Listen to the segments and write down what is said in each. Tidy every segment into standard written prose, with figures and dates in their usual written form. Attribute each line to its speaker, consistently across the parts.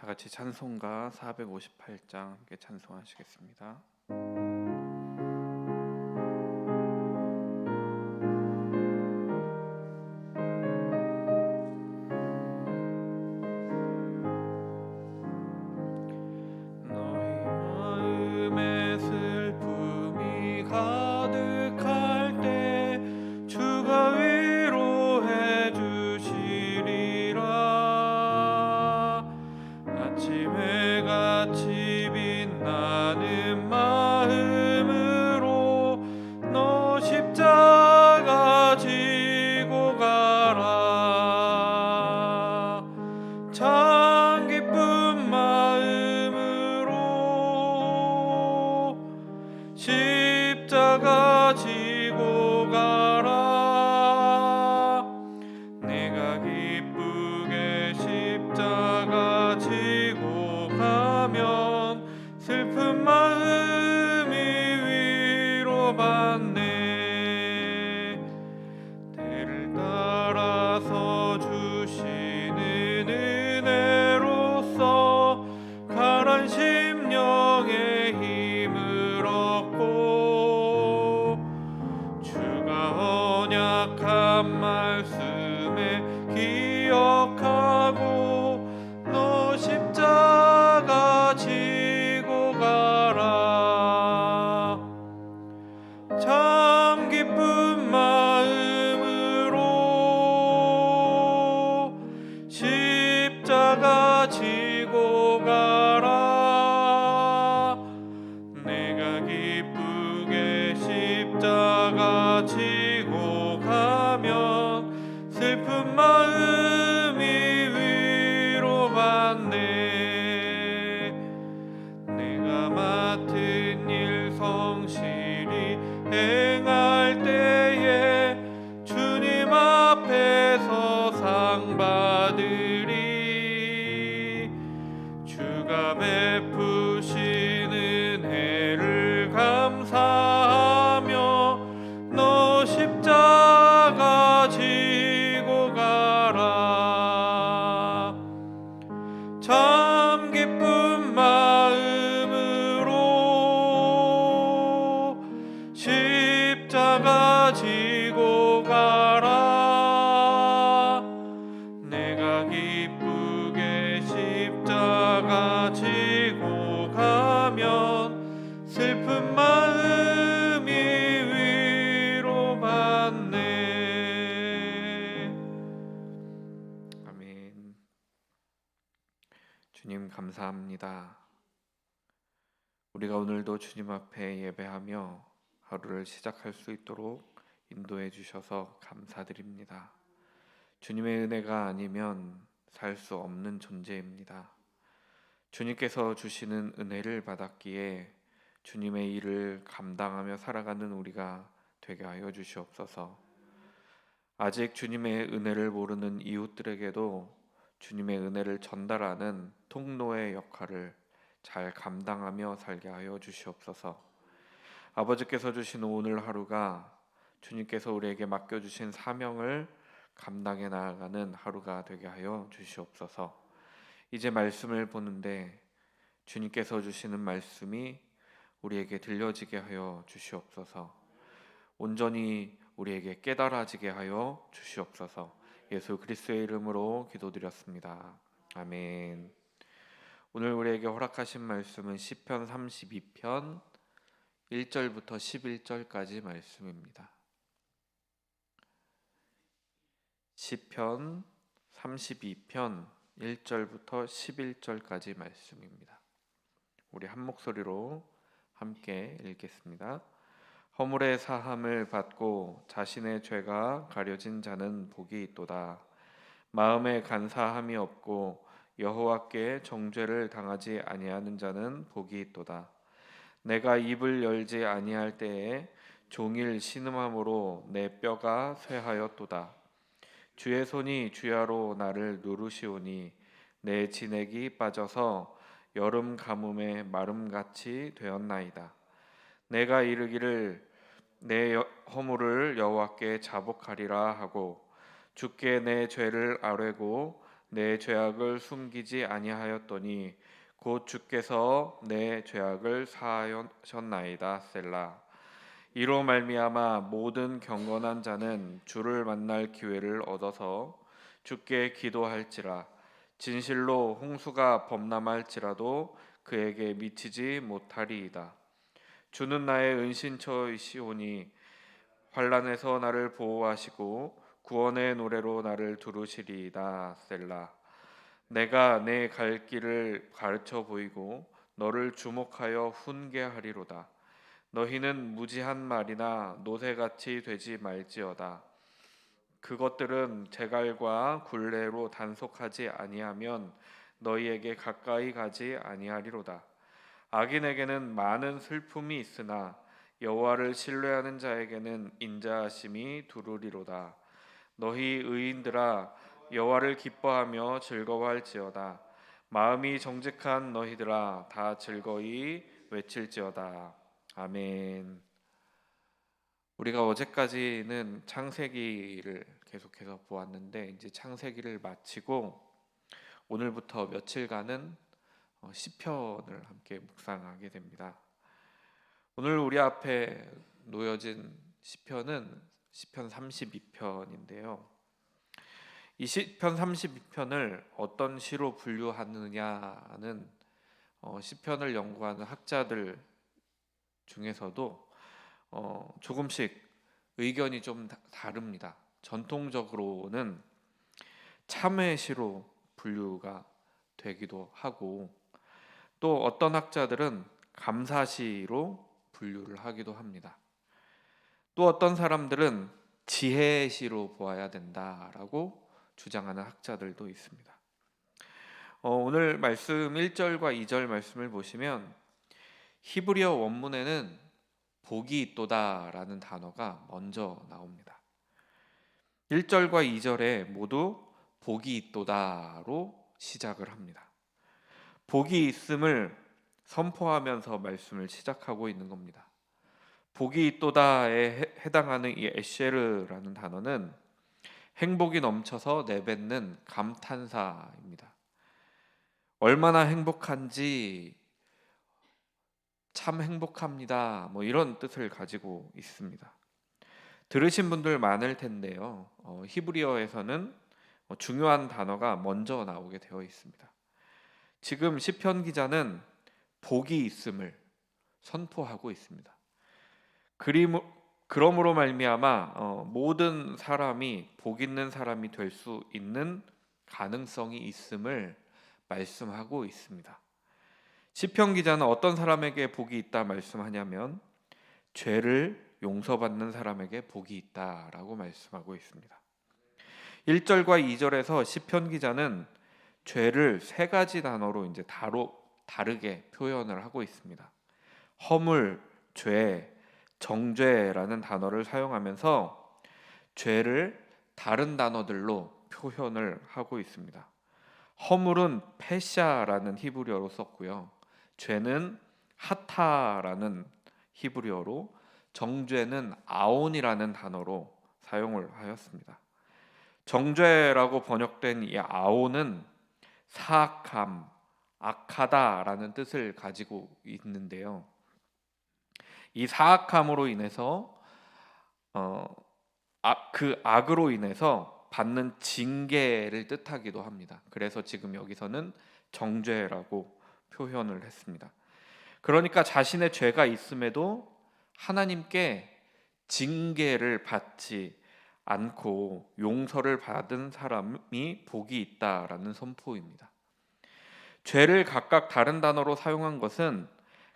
Speaker 1: 같이 찬송가 458장 함께 찬송하시겠습니다. 너희 마음에 슬픔이 가득할 때 주가 위로해 주시리라. 아침에 같이 빛나는 마음으로 너 십자가 지고 가라. 참 기쁜 마음으로 십자가 지고 가라. 내가 기쁘게 십자가 지고 가면 슬픈 마음이 위로받네. 때를 따라서 주시는 은혜로서 가란 심령의 힘을 얻고 주가 언약한 말씀에 기억하고 너 십자가 지고 가라. 참 기쁜 마음으로 십자가 지고 가라. 내가 기쁘게 십자가 지고 가면 슬픈 마음이 위로받네. 내가 맡은 일 성실히 행할 때에 주님 앞에서 상 받으리. 주가 베푸신 은혜를 감사하며 너 십자가 지고 가라. 참 기쁜 마음으로 십자가 지고 가라. 내가 기쁘게 십자가 지고 가면 슬픈 마음이 위로받네. 아멘. 주님 감사합니다. 우리가 오늘도 주님 앞에 예배하며 하루를 시작할 수 있도록 인도해 주셔서 감사드립니다. 주님의 은혜가 아니면 살 수 없는 존재입니다. 주님께서 주시는 은혜를 받았기에 주님의 일을 감당하며 살아가는 우리가 되게 하여 주시옵소서. 아직 주님의 은혜를 모르는 이웃들에게도 주님의 은혜를 전달하는 통로의 역할을 잘 감당하며 살게 하여 주시옵소서. 아버지께서 주신 오늘 하루가 주님께서 우리에게 맡겨주신 사명을 감당해 나아가는 하루가 되게 하여 주시옵소서. 이제 말씀을 보는데 주님께서 주시는 말씀이 우리에게 들려지게 하여 주시옵소서. 온전히 우리에게 깨달아지게 하여 주시옵소서. 예수 그리스도의 이름으로 기도드렸습니다. 아멘. 오늘 우리에게 허락하신 말씀은 시편 32편 1절부터 11절까지 말씀입니다. 시편 32편 1절부터 11절까지 말씀입니다. 우리 한 목소리로 함께 읽겠습니다. 허물의 사함을 받고 자신의 죄가 가려진 자는 복이 있도다. 마음에 간사함이 없고 여호와께 정죄를 당하지 아니하는 자는 복이 있도다. 내가 입을 열지 아니할 때에 종일 신음함으로 내 뼈가 쇠하였도다. 주의 손이 주야로 나를 누르시오니 내 진액이 빠져서 여름 가뭄에 마름같이 되었나이다. 내가 이르기를 내 허물을 여호와께 자복하리라 하고 주께 내 죄를 아뢰고 내 죄악을 숨기지 아니하였더니 곧 주께서 내 죄악을 사하셨나이다. 셀라. 이로 말미암아 모든 경건한 자는 주를 만날 기회를 얻어서 주께 기도할지라. 진실로 홍수가 범람할지라도 그에게 미치지 못하리이다. 주는 나의 은신처이시오니 환난에서 나를 보호하시고 구원의 노래로 나를 두르시리이다. 셀라. 내가 내 갈 길을 가르쳐 보이고 너를 주목하여 훈계하리로다. 너희는 무지한 말이나 노새같이 되지 말지어다. 그것들은 제갈과 굴레로 단속하지 아니하면 너희에게 가까이 가지 아니하리로다. 악인에게는 많은 슬픔이 있으나 여호와를 신뢰하는 자에게는 인자하심이 두루리로다. 너희 의인들아 여호와를 기뻐하며 즐거워할지어다. 마음이 정직한 너희들아 다 즐거이 외칠지어다. 아멘. 우리가 어제까지는 창세기를 계속해서 보았는데 이제 창세기를 마치고 오늘부터 며칠간은 시편을 함께 묵상하게 됩니다. 오늘 우리 앞에 놓여진 시편은 시편 32편인데요. 이 시편 32편을 어떤 시로 분류하느냐는 시편을 연구하는 학자들 중에서도 조금씩 의견이 좀 다릅니다. 전통적으로는 참회시로 분류가 되기도 하고 또 어떤 학자들은 감사시로 분류를 하기도 합니다. 또 어떤 사람들은 지혜시로 보아야 된다라고 주장하는 학자들도 있습니다. 오늘 말씀 1절과 2절 말씀을 보시면 히브리어 원문에는 복이 있도다라는 단어가 먼저 나옵니다. 1절과 2절에 모두 복이 있도다로 시작을 합니다. 복이 있음을 선포하면서 말씀을 시작하고 있는 겁니다. 복이 있도다에 해당하는 이 에쉐르라는 단어는 행복이 넘쳐서 내뱉는 감탄사입니다. 얼마나 행복한지 참 행복합니다. 이런 뜻을 가지고 있습니다. 들으신 분들 많을 텐데요. 히브리어에서는 중요한 단어가 먼저 나오게 되어 있습니다. 지금 시편 기자는 복이 있음을 선포하고 있습니다. 그러므로 말미암아 모든 사람이 복 있는 사람이 될 수 있는 가능성이 있음을 말씀하고 있습니다. 시편 기자는 어떤 사람에게 복이 있다 말씀하냐면 죄를 용서받는 사람에게 복이 있다라고 말씀하고 있습니다. 1절과 2절에서 시편 기자는 죄를 세 가지 단어로 이제 다르게 표현을 하고 있습니다. 허물, 죄, 정죄라는 단어를 사용하면서 죄를 다른 단어들로 표현을 하고 있습니다. 허물은 페샤라는 히브리어로 썼고요. 죄는 하타라는 히브리어로, 정죄는 아온이라는 단어로 사용을 하였습니다. 정죄라고 번역된 이 아온은 사악함, 악하다라는 뜻을 가지고 있는데요. 이 사악함으로 인해서 그 악으로 인해서 받는 징계를 뜻하기도 합니다. 그래서 지금 여기서는 정죄라고 표현을 했습니다. 그러니까 자신의 죄가 있음에도 하나님께 징계를 받지 않고 용서를 받은 사람이 복이 있다라는 선포입니다. 죄를 각각 다른 단어로 사용한 것은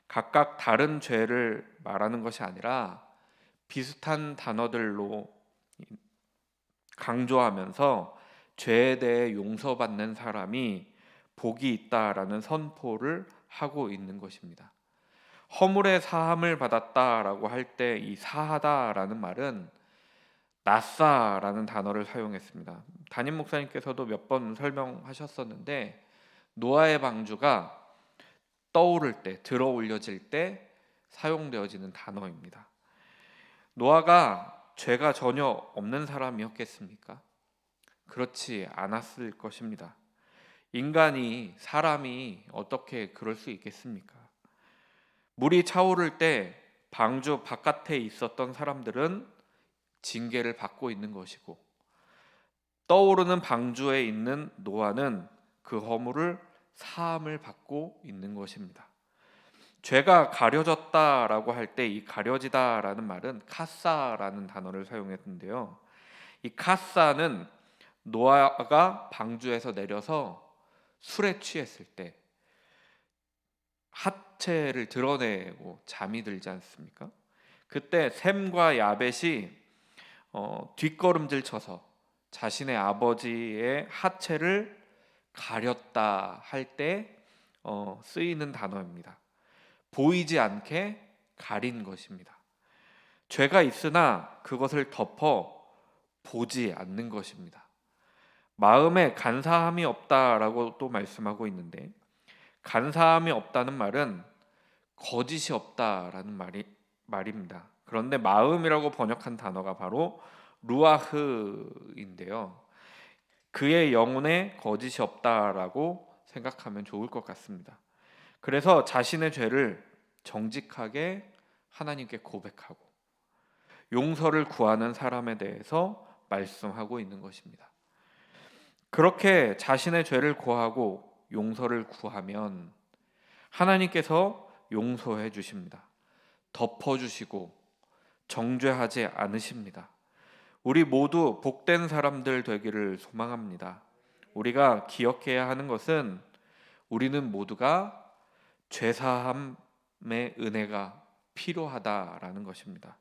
Speaker 1: 각각 다른 죄를 말하는 것이 아니라 비슷한 단어들로 강조하면서 죄에 대해 용서받는 사람이 복이 있다라는 선포를 하고 있는 것입니다. 허물의 사함을 받았다라고 할 때 이 사하다라는 말은 나사라는 단어를 사용했습니다. 담임 목사님께서도 몇 번 설명하셨었는데 노아의 방주가 떠오를 때, 들어 올려질 때 사용되어지는 단어입니다. 노아가 죄가 전혀 없는 사람이었겠습니까? 그렇지 않았을 것입니다. 사람이 어떻게 그럴 수 있겠습니까? 물이 차오를 때 방주 바깥에 있었던 사람들은 징계를 받고 있는 것이고, 떠오르는 방주에 있는 노아는 그 허물을 사함을 받고 있는 것입니다. 죄가 가려졌다라고 할 때 이 가려지다라는 말은 카사라는 단어를 사용했는데요. 이 카사는 노아가 방주에서 내려서 술에 취했을 때 하체를 드러내고 잠이 들지 않습니까? 그때 셈과 야벳이 뒷걸음질 쳐서 자신의 아버지의 하체를 가렸다 할 때 쓰이는 단어입니다. 보이지 않게 가린 것입니다. 죄가 있으나 그것을 덮어 보지 않는 것입니다. 마음에 간사함이 없다라고 또 말씀하고 있는데, 간사함이 없다는 말은 거짓이 없다라는 말입니다. 그런데 마음이라고 번역한 단어가 바로 루아흐인데요. 그의 영혼에 거짓이 없다라고 생각하면 좋을 것 같습니다. 그래서 자신의 죄를 정직하게 하나님께 고백하고 용서를 구하는 사람에 대해서 말씀하고 있는 것입니다. 그렇게 자신의 죄를 고하고 용서를 구하면 하나님께서 용서해 주십니다. 덮어 주시고 정죄하지 않으십니다. 우리 모두 복된 사람들 되기를 소망합니다. 우리가 기억해야 하는 것은 우리는 모두가 죄사함의 은혜가 필요하다라는 것입니다.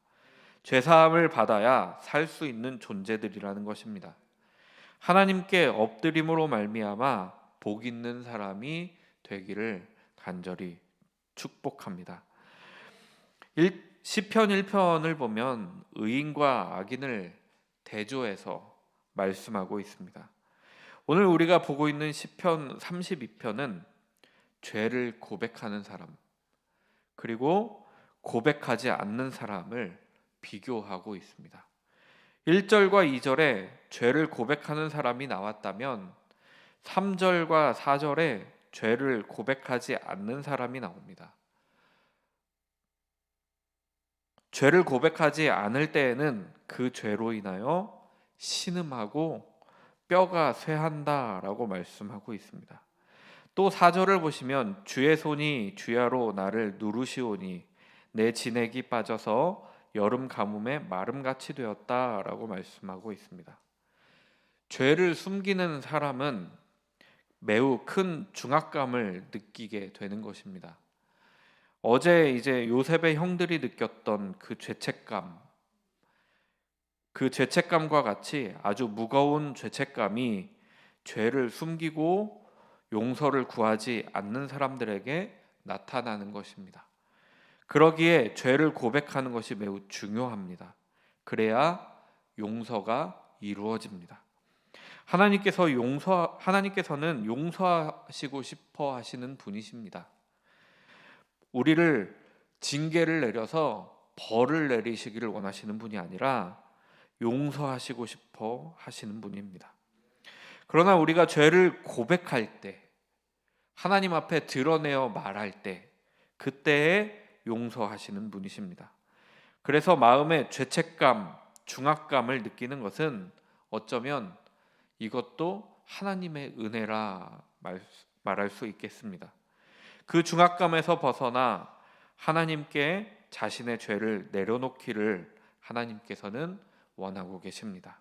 Speaker 1: 죄사함을 받아야 살 수 있는 존재들이라는 것입니다. 하나님께 엎드림으로 말미암아 복 있는 사람이 되기를 간절히 축복합니다. 시편 1편을 보면 의인과 악인을 대조해서 말씀하고 있습니다. 오늘 우리가 보고 있는 시편 32편은 죄를 고백하는 사람, 그리고 고백하지 않는 사람을 비교하고 있습니다. 1절과 2절에 죄를 고백하는 사람이 나왔다면 3절과 4절에 죄를 고백하지 않는 사람이 나옵니다. 죄를 고백하지 않을 때에는 그 죄로 인하여 신음하고 뼈가 쇠한다라고 말씀하고 있습니다. 또 4절을 보시면 주의 손이 주야로 나를 누르시오니 내 진액이 빠져서 여름 가뭄에 마름같이 되었다라고 말씀하고 있습니다. 죄를 숨기는 사람은 매우 큰 중압감을 느끼게 되는 것입니다. 어제 이제 요셉의 형들이 느꼈던 그 죄책감과 같이 아주 무거운 죄책감이 죄를 숨기고 용서를 구하지 않는 사람들에게 나타나는 것입니다. 그러기에 죄를 고백하는 것이 매우 중요합니다. 그래야 용서가 이루어집니다. 하나님께서는 용서하시고 싶어 하시는 분이십니다. 우리를 징계를 내려서 벌을 내리시기를 원하시는 분이 아니라 용서하시고 싶어 하시는 분입니다. 그러나 우리가 죄를 고백할 때, 하나님 앞에 드러내어 말할 때, 그때에 용서하시는 분이십니다. 그래서 마음에 죄책감, 중압감을 느끼는 것은 어쩌면 이것도 하나님의 은혜라 말할 수 있겠습니다. 그 중압감에서 벗어나 하나님께 자신의 죄를 내려놓기를 하나님께서는 원하고 계십니다.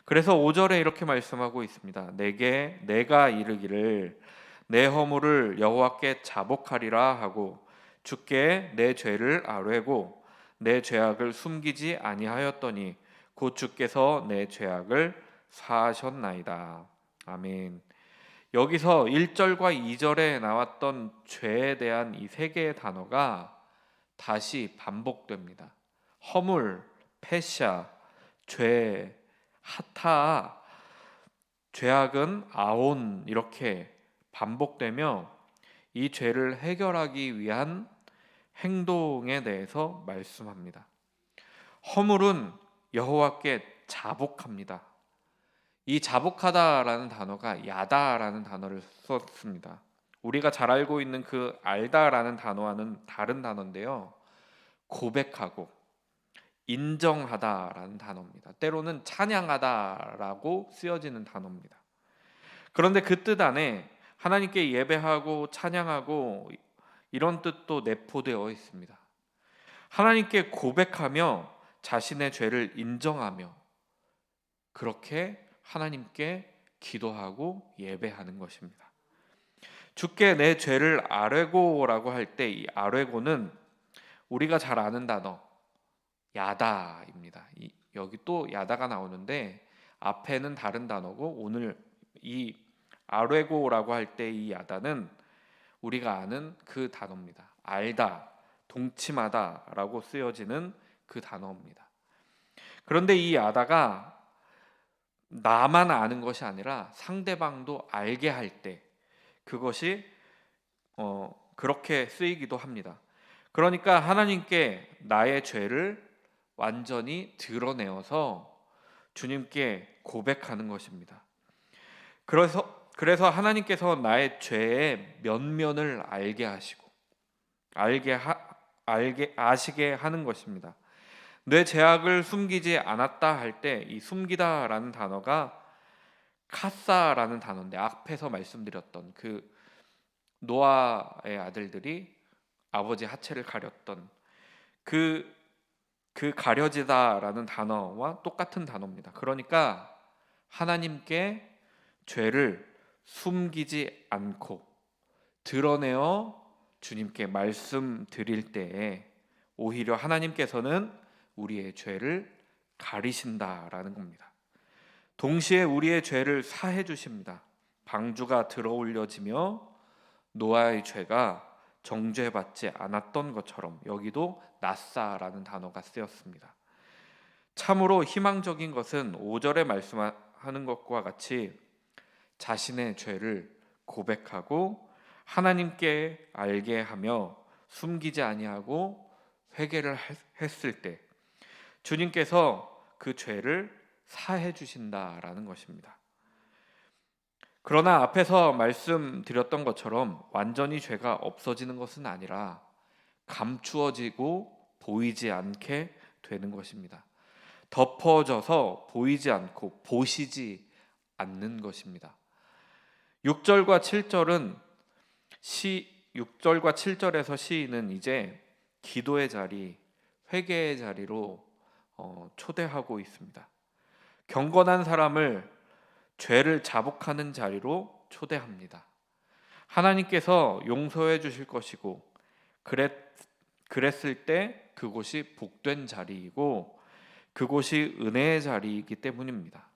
Speaker 1: 그래서 5절에 이렇게 말씀하고 있습니다. 내가 이르기를 내 허물을 여호와께 자복하리라 하고 주께 내 죄를 아뢰고 내 죄악을 숨기지 아니하였더니 곧 주께서 내 죄악을 사하셨나이다. 아멘. 여기서 1절과 2절에 나왔던 죄에 대한 이 세 개의 단어가 다시 반복됩니다. 허물, 페샤, 죄, 하타, 죄악은 아온, 이렇게 반복되며 이 죄를 해결하기 위한 행동에 대해서 말씀합니다. 허물은 여호와께 자복합니다. 이 자복하다라는 단어가 야다라는 단어를 썼습니다. 우리가 잘 알고 있는 그 알다라는 단어와는 다른 단어인데요. 고백하고 인정하다라는 단어입니다. 때로는 찬양하다라고 쓰여지는 단어입니다. 그런데 그 뜻 안에 하나님께 예배하고 찬양하고 이런 뜻도 내포되어 있습니다. 하나님께 고백하며 자신의 죄를 인정하며 그렇게 하나님께 기도하고 예배하는 것입니다. 주께 내 죄를 아뢰고라고 할 때 이 아뢰고는 우리가 잘 아는 단어 야다입니다. 여기 또 야다가 나오는데 앞에는 다른 단어고 오늘 이 아뢰고라고 할 때 이 야다는 우리가 아는 그 단어입니다. 알다, 동침하다라고 쓰여지는 그 단어입니다. 그런데 이 야다가 나만 아는 것이 아니라 상대방도 알게 할 때 그것이 그렇게 쓰이기도 합니다. 그러니까 하나님께 나의 죄를 완전히 드러내어서 주님께 고백하는 것입니다. 그래서 하나님께서 나의 죄의 면면을 알게 하시고 알게 아시게 하는 것입니다. 내 죄악을 숨기지 않았다 할 때 이 숨기다라는 단어가 카사라는 단어인데 앞에서 말씀드렸던 그 노아의 아들들이 아버지 하체를 가렸던 그 가려지다라는 단어와 똑같은 단어입니다. 그러니까 하나님께 죄를 숨기지 않고 드러내어 주님께 말씀드릴 때에 오히려 하나님께서는 우리의 죄를 가리신다라는 겁니다. 동시에 우리의 죄를 사해 주십니다. 방주가 들어올려지며 노아의 죄가 정죄받지 않았던 것처럼 여기도 나사라는 단어가 쓰였습니다. 참으로 희망적인 것은 5절에 말씀하는 것과 같이 자신의 죄를 고백하고 하나님께 알게 하며 숨기지 아니하고 회개를 했을 때 주님께서 그 죄를 사해 주신다라는 것입니다. 그러나 앞에서 말씀드렸던 것처럼 완전히 죄가 없어지는 것은 아니라 감추어지고 보이지 않게 되는 것입니다. 덮어져서 보이지 않고 보시지 않는 것입니다. 6절과 7절은 6절과 7절에서 시인은 이제 기도의 자리, 회개의 자리로 초대하고 있습니다. 경건한 사람을 죄를 자복하는 자리로 초대합니다. 하나님께서 용서해 주실 것이고 그랬을 때 그곳이 복된 자리이고 그곳이 은혜의 자리이기 때문입니다.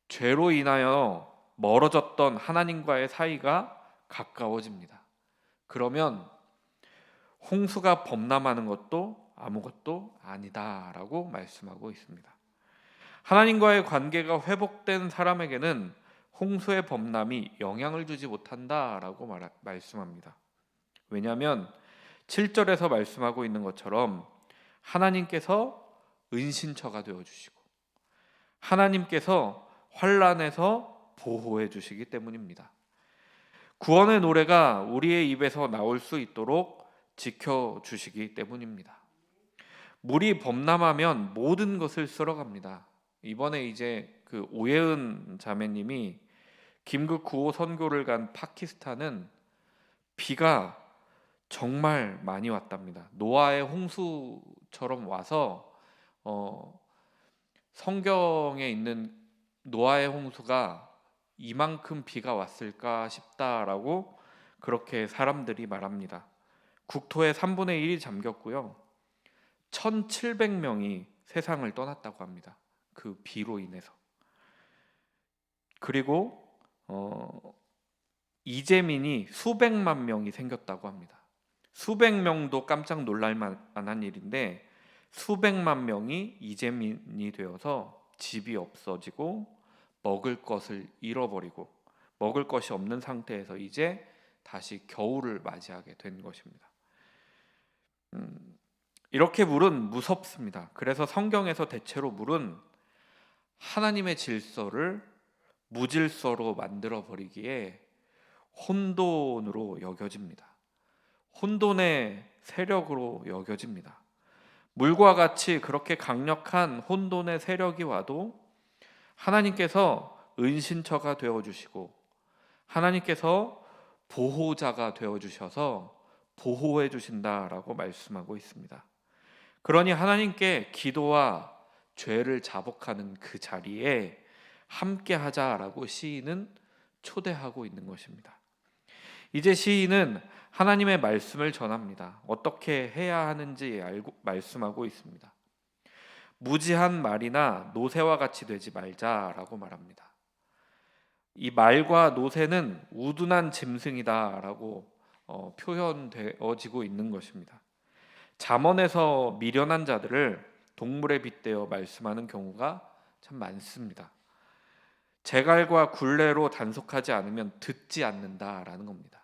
Speaker 1: 죄로 인하여 멀어졌던 하나님과의 사이가 가까워집니다. 그러면 홍수가 범람하는 것도 아무것도 아니다라고 말씀하고 있습니다. 하나님과의 관계가 회복된 사람에게는 홍수의 범람이 영향을 주지 못한다라고 말씀합니다. 왜냐하면 7절에서 말씀하고 있는 것처럼 하나님께서 은신처가 되어주시고 하나님께서 환난에서 보호해 주시기 때문입니다. 구원의 노래가 우리의 입에서 나올 수 있도록 지켜주시기 때문입니다. 물이 범람하면 모든 것을 쓸어갑니다. 이번에 이제 그 오예은 자매님이 김극 9호 선교를 간 파키스탄은 비가 정말 많이 왔답니다. 노아의 홍수처럼 와서 성경에 있는 노아의 홍수가 이만큼 비가 왔을까 싶다라고 그렇게 사람들이 말합니다. 국토의 3분의 1이 잠겼고요. 1,700명이 세상을 떠났다고 합니다. 그 비로 인해서. 그리고 이재민이 수백만 명이 생겼다고 합니다. 수백 명도 깜짝 놀랄 만한 일인데 수백만 명이 이재민이 되어서 집이 없어지고 먹을 것을 잃어버리고 먹을 것이 없는 상태에서 이제 다시 겨울을 맞이하게 된 것입니다. 이렇게 물은 무섭습니다. 그래서 성경에서 대체로 물은 하나님의 질서를 무질서로 만들어 버리기에 혼돈으로 여겨집니다. 혼돈의 세력으로 여겨집니다. 물과 같이 그렇게 강력한 혼돈의 세력이 와도 하나님께서 은신처가 되어 주시고 하나님께서 보호자가 되어 주셔서 보호해 주신다라고 말씀하고 있습니다. 그러니 하나님께 기도와 죄를 자복하는 그 자리에 함께 하자라고 시인은 초대하고 있는 것입니다. 이제 시인은 하나님의 말씀을 전합니다. 어떻게 해야 하는지 알고 말씀하고 있습니다. 무지한 말이나 노새와 같이 되지 말자라고 말합니다. 이 말과 노새는 우둔한 짐승이다라고 표현되어지고 있는 것입니다. 잠언에서 미련한 자들을 동물에 빗대어 말씀하는 경우가 참 많습니다. 재갈과 굴레로 단속하지 않으면 듣지 않는다라는 겁니다.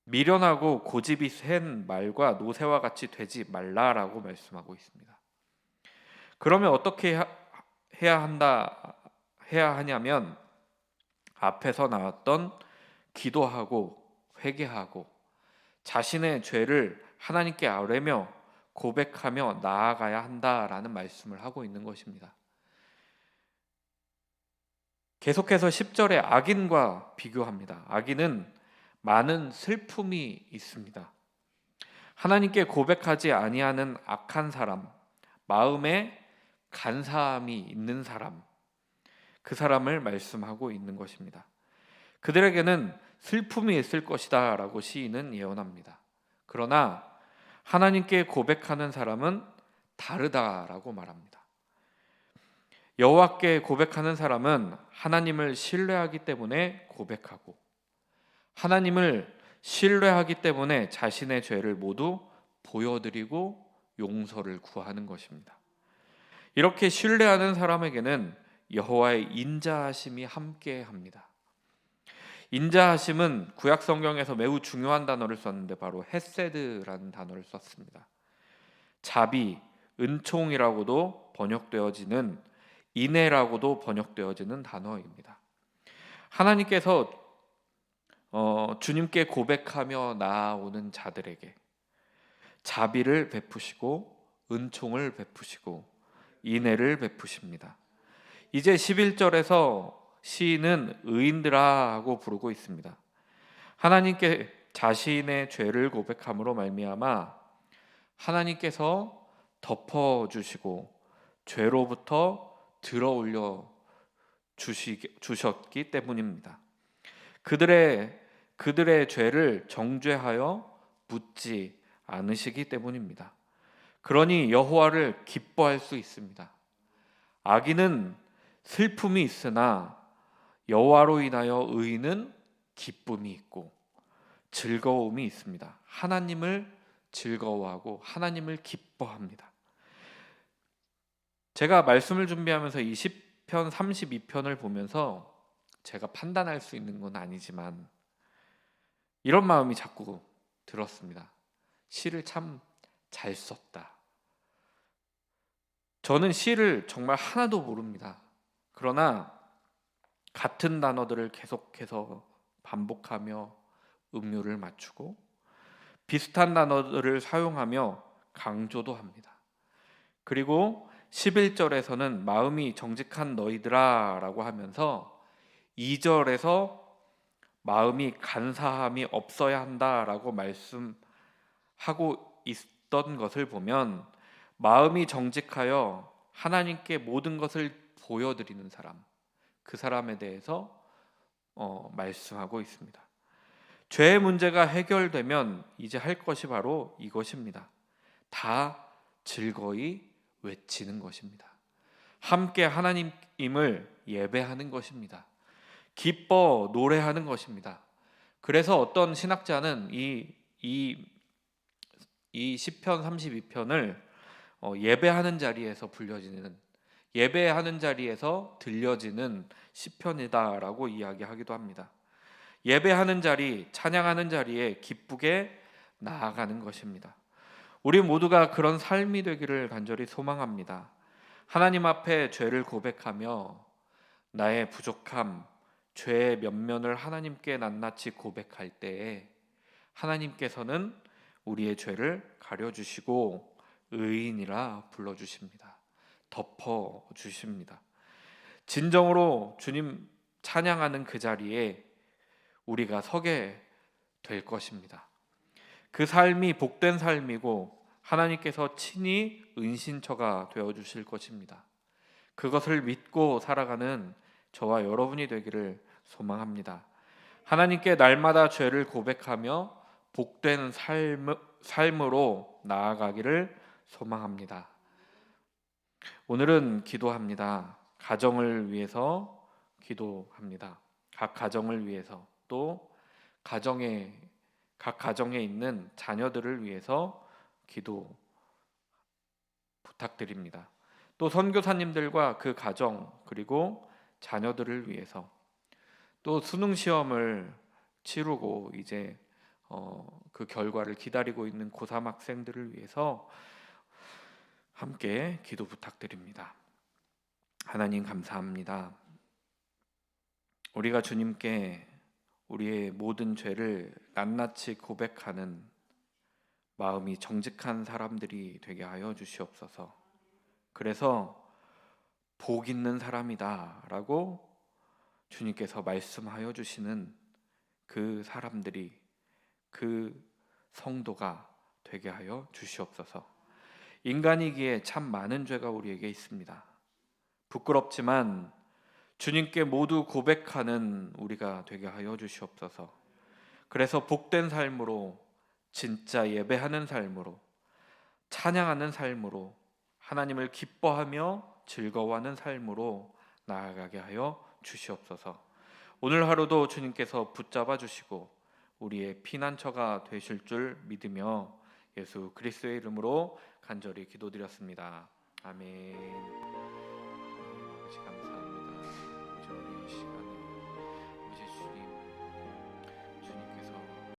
Speaker 1: 미련하고 고집이 센 말과 노새와 같이 되지 말라라고 말씀하고 있습니다. 그러면 어떻게 해야 하냐면 앞에서 나왔던 기도하고 회개하고 자신의 죄를 하나님께 아뢰며 고백하며 나아가야 한다라는 말씀을 하고 있는 것입니다. 계속해서 10절에 악인과 비교합니다. 악인은 많은 슬픔이 있습니다. 하나님께 고백하지 아니하는 악한 사람, 마음에 간사함이 있는 사람, 그 사람을 말씀하고 있는 것입니다. 그들에게는 슬픔이 있을 것이다 라고 시인은 예언합니다. 그러나 하나님께 고백하는 사람은 다르다라고 말합니다. 여호와께 고백하는 사람은 하나님을 신뢰하기 때문에 고백하고 하나님을 신뢰하기 때문에 자신의 죄를 모두 보여드리고 용서를 구하는 것입니다. 이렇게 신뢰하는 사람에게는 여호와의 인자하심이 함께합니다. 인자하심은 구약 성경에서 매우 중요한 단어를 썼는데 바로 헤세드라는 단어를 썼습니다. 자비, 은총이라고도 번역되어지는 인애라고도 번역되어지는 단어입니다. 하나님께서 주님께 고백하며 나아오는 자들에게 자비를 베푸시고 은총을 베푸시고 인애를 베푸십니다. 이제 11절에서 시인은 의인들아 하고 부르고 있습니다. 하나님께 자신의 죄를 고백함으로 말미암아 하나님께서 덮어주시고 죄로부터 들어올려 주셨기 때문입니다. 그들의 죄를 정죄하여 묻지 않으시기 때문입니다. 그러니 여호와를 기뻐할 수 있습니다. 악인은 슬픔이 있으나 여호와로 인하여 의인은 기쁨이 있고 즐거움이 있습니다. 하나님을 즐거워하고 하나님을 기뻐합니다. 제가 말씀을 준비하면서 이 시편 32편을 보면서 제가 판단할 수 있는 건 아니지만 이런 마음이 자꾸 들었습니다. 시를 참 잘 썼다. 저는 시를 정말 하나도 모릅니다. 그러나 같은 단어들을 계속해서 반복하며 음료를 맞추고 비슷한 단어들을 사용하며 강조도 합니다. 그리고 11절에서는 마음이 정직한 너희들아 라고 하면서 2절에서 마음이 간사함이 없어야 한다라고 말씀하고 있던 것을 보면 마음이 정직하여 하나님께 모든 것을 보여드리는 사람, 그 사람에 대해서 말씀하고 있습니다. 죄의 문제가 해결되면 이제 할 것이 바로 이것입니다. 다 즐거이 외치는 것입니다. 함께 하나님임을 예배하는 것입니다. 기뻐 노래하는 것입니다. 그래서 어떤 신학자는 이 시편 32편을 예배하는 자리에서 예배하는 자리에서 들려지는 시편이다라고 이야기하기도 합니다. 예배하는 자리, 찬양하는 자리에 기쁘게 나아가는 것입니다. 우리 모두가 그런 삶이 되기를 간절히 소망합니다. 하나님 앞에 죄를 고백하며 나의 부족함, 죄의 면면을 하나님께 낱낱이 고백할 때에 하나님께서는 우리의 죄를 가려주시고 의인이라 불러주십니다. 덮어주십니다. 진정으로 주님 찬양하는 그 자리에 우리가 서게 될 것입니다. 그 삶이 복된 삶이고 하나님께서 친히 은신처가 되어주실 것입니다. 그것을 믿고 살아가는 저와 여러분이 되기를 소망합니다. 하나님께 날마다 죄를 고백하며 복된 삶으로 나아가기를 소망합니다. 오늘은 기도합니다. 가정을 위해서 기도합니다. 각 가정을 위해서, 또 각 가정에 있는 자녀들을 위해서 기도 부탁드립니다. 또 선교사님들과 그 가정 그리고 자녀들을 위해서, 또 수능 시험을 치르고 이제 그 결과를 기다리고 있는 고3 학생들을 위해서 함께 기도 부탁드립니다. 하나님 감사합니다. 우리가 주님께 우리의 모든 죄를 낱낱이 고백하는 마음이 정직한 사람들이 되게 하여 주시옵소서. 그래서 복 있는 사람이다 라고 주님께서 말씀하여 주시는 그 사람들이, 그 성도가 되게 하여 주시옵소서. 인간이기에 참 많은 죄가 우리에게 있습니다. 부끄럽지만 주님께 모두 고백하는 우리가 되게 하여 주시옵소서. 그래서 복된 삶으로, 진짜 예배하는 삶으로, 찬양하는 삶으로, 하나님을 기뻐하며 즐거워하는 삶으로 나아가게 하여 주시옵소서. 오늘 하루도 주님께서 붙잡아 주시고 우리의 피난처가 되실 줄 믿으며 예수 그리스도의 이름으로 간절히 기도드렸습니다. 아멘.